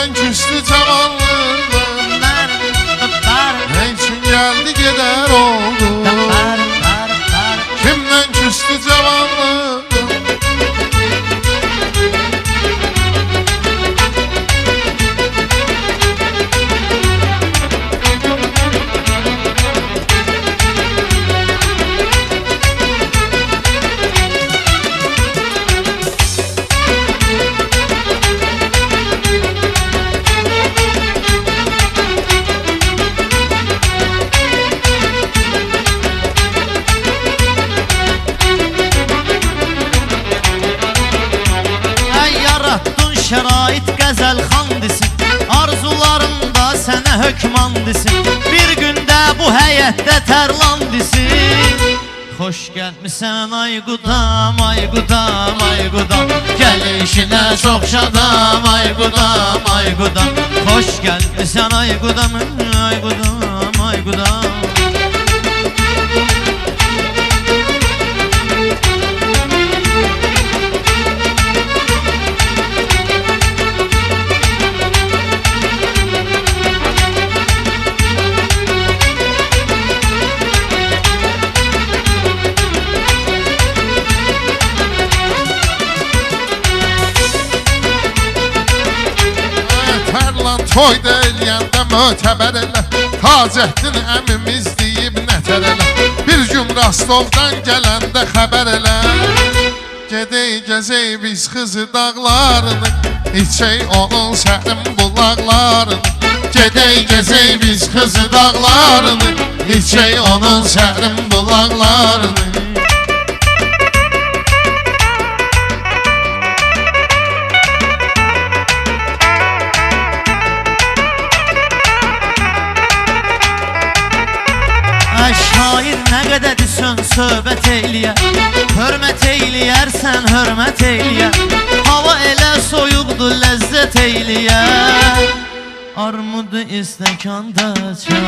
Kimden küstü cavanlığım, ne için geldi gider oldu. Kimden küstü cavanlığım. Şərait qəzəl xan desin, arzularında sənə hökman desin, bir gündə bu həyətdə tərlan desin. Xoş gəlmisən ay qudam, ay qudam, ay qudam, gəlişinə çox şadam, ay qudam, ay qudam. Xoş gəlmisən ay qudam, ay qudam, ay qudam. Toyda eləyəndə mötəbər elə, Tacəddin əmimiz deyib nətər elə, bir gün Rostovdan gələndə xəbər elə. Gedək gəzək biz Xızı dağlarını, içək onun sərin bulaqlarını. Gedək gəzək biz Xızı dağlarını, içək onun sərin bulaqlarını. Şair nə qədədirsən söhbət eyliyə, hörmət eyləyərsən hörmət eyliyə. Hava elə soyuqdur ləzzət eyliyə, armudu istəkanda çay,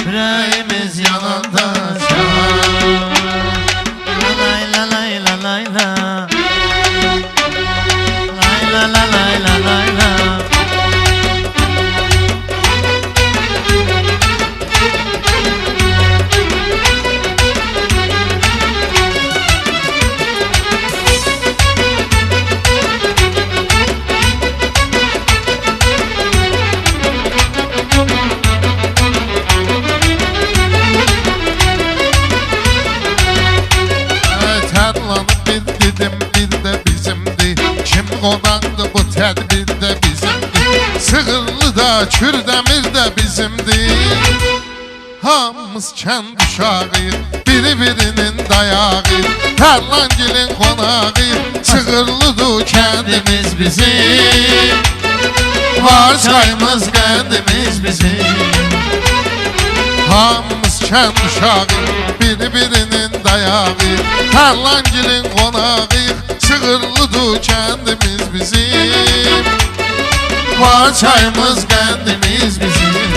ürəyimiz yananda çay. Lay la lay la lay la, lay la la lay la lay la. Qonaqdı bu tədbirdə bizimdir, Sığırlıda, Kürdəmirdə bizimdir. Hamımız kənd uşağıyıq, biri-birinin dayağıyıq, Tərlangilin qonağıyıq, Sığırlıdır kəndimiz bizim, var çayımız qəndimiz bizim. Hamımız kənd uşağıyıq, biri-birinin dayağıyıq, Tərlangilin qonağıyıq, Sığırlıdır kəndimiz bizim, var çayımız qəndimiz bizim.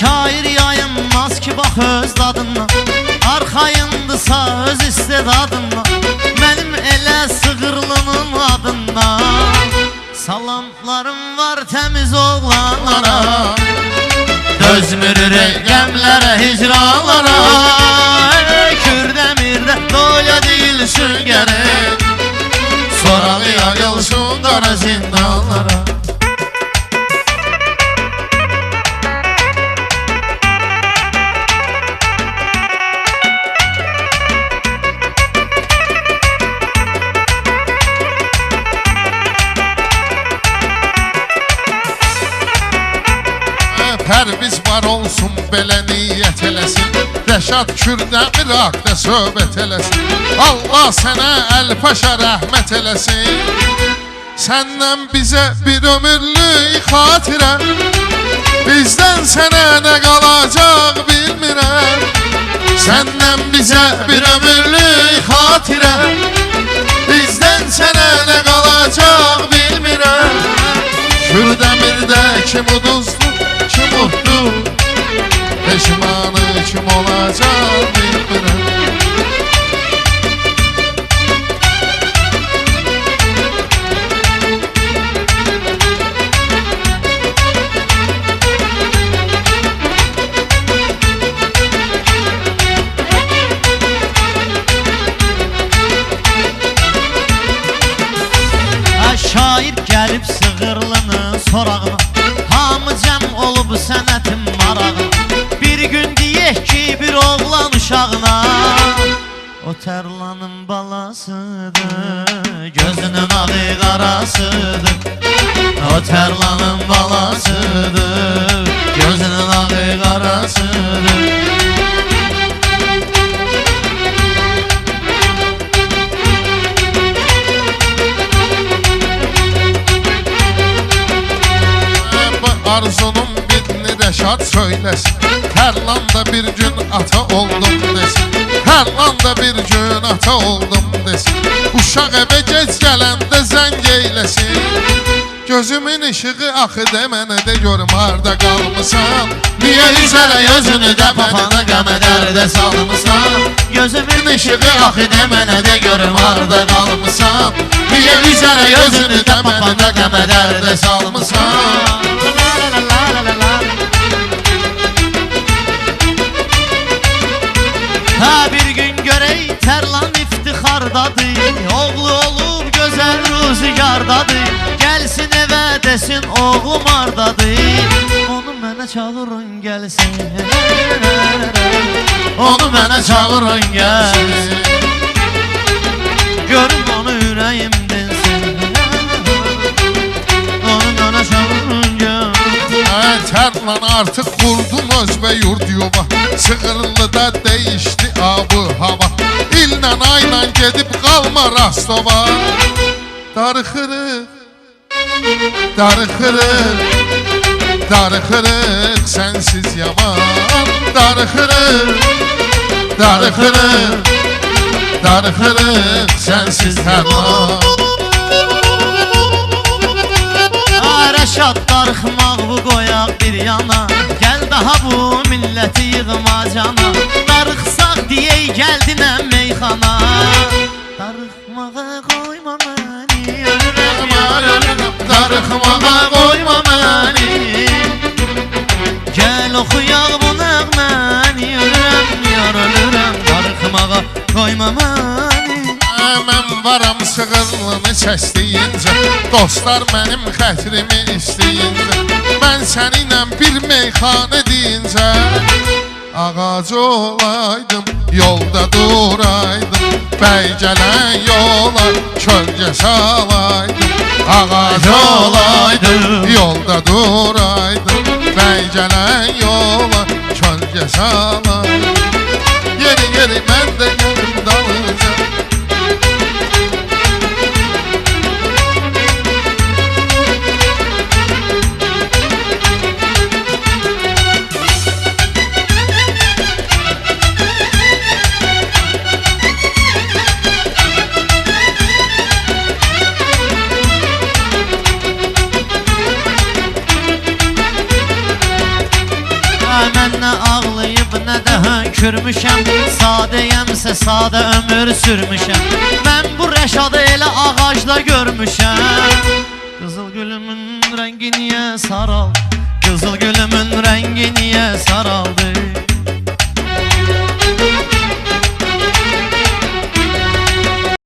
Şair yayınmaz ki bax öz dadından, arxayındısa öz istedadından, mənim elə Sığırlının adından. Salamlarım var təmiz oğlanlara, dözmür rəqəmlərə, hicranlara. Kürdəmirdə doya deyil süngərim, sorağı yayılsın qara zindanlara. Pərviz var olsun belə niyyət eləsin, Rəşad Kürdəmir haqda söhbət eləsin. Allah sənə əl-paşa rəhmət eləsin. Səndən bizə bir ömürlük xatirə, bizdən sənə nə qalacaq bilmirəm. Səndən bizə bir ömürlük xatirə, bizdən sənə olacaq bilmirəm. Kürdəmirdə kim uduzdu, kim uddu, peşmanı kim olacaq bilmirəm. Şair gəlib sığırlının sorağına, hamı cəm olub sənətin marağına. Bir gün deyək ki bir oğlan uşağına, o tərlanın balasıdır, gözünün ağı qarasıdır. O tərlanın balasıdır, gözünün ağı qarasıdır. Arzunun birini Rəşad söyləsin, Tərlan da bir gün ata oldum desin. Tərlan da bir gün ata oldum desin. Uşaq evə gec gələndə zəng eyləsin. Gözümün işığı axı demənə də görüm harda qalmısan. Niyə üzərə özünü də papana qəmədərdə salmısan. Gözümün İşığı axı demənə də görüm harda qalmısan. Niyə üzərə özünü də papana qəmədərdə salmısan. Ha bir gün görey Tərlan iftixardadır, oğlu olub gözəl rüzgardadır. Gəlsin evə desin oğlum hardadır, onu mənə çağırın gəlsin. Onu mənə çağırın gəlsin, görüm onu ürəyim dinsin. Onu mənə çağırın gəlsin. Tərlan artıq qurdum özbə yurd yuva, Sığırlıda dəyişdi abı hava. İllə ayla gedib qalma Rastova. Darıxırıq, darıxırıq, darıxırıq sənsiz yaman. Darıxırıq, darıxırıq, darıxırıq sənsiz Tərlan. Rəşad darıxmaq bu qoyaq bir yana, gəl daha bu milləti yığma cana. Darıxsaq deyək gəldinə meyxana, darıxmağa qoyma məni, ölürəm yar ölürəm. Darıxmağa qoyma məni, gəl oxuyaq bu nəğməni. Ölürəm yar ölürəm, darıxmağa qoyma məni. Mən varam sığırlını səsləyincə, dostlar mənim xətrimi istəyincə, mən səninlə bir meyxanə deyincə, ağac olaydım, yolda duraydım, bəy gələn yola kölgə salaydım. Ağac olaydım, yolda duraydım, bəy gələn yola kölgə salaydım. Yeri yeri mən də gəlim dalınca. Mən nə ağlayıb nə də hönkürmüşəm, sadəyəmsə sadə ömür sürmüşəm. Mən bu Rəşadı elə ağacda görmüşəm. Qızıl gülümün rəngi niyə saral, qızıl gülümün rəngi niyə saral.